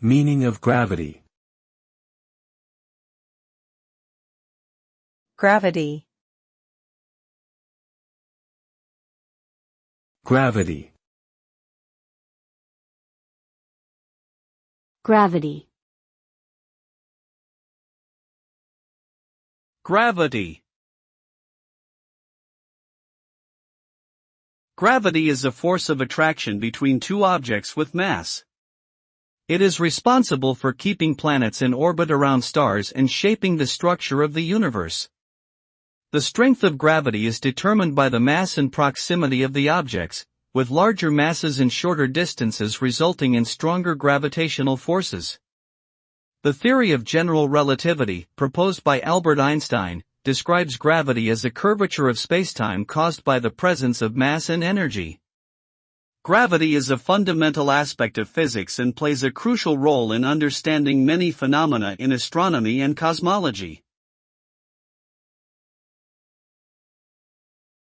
Meaning of gravity. Gravity. Gravity. Gravity. Gravity. Gravity is a force of attraction between two objects with mass. It is responsible for keeping planets in orbit around stars and shaping the structure of the universe. The strength of gravity is determined by the mass and proximity of the objects, with larger masses and shorter distances resulting in stronger gravitational forces. The theory of general relativity, proposed by Albert Einstein, describes gravity as a curvature of spacetime caused by the presence of mass and energy. Gravity is a fundamental aspect of physics and plays a crucial role in understanding many phenomena in astronomy and cosmology.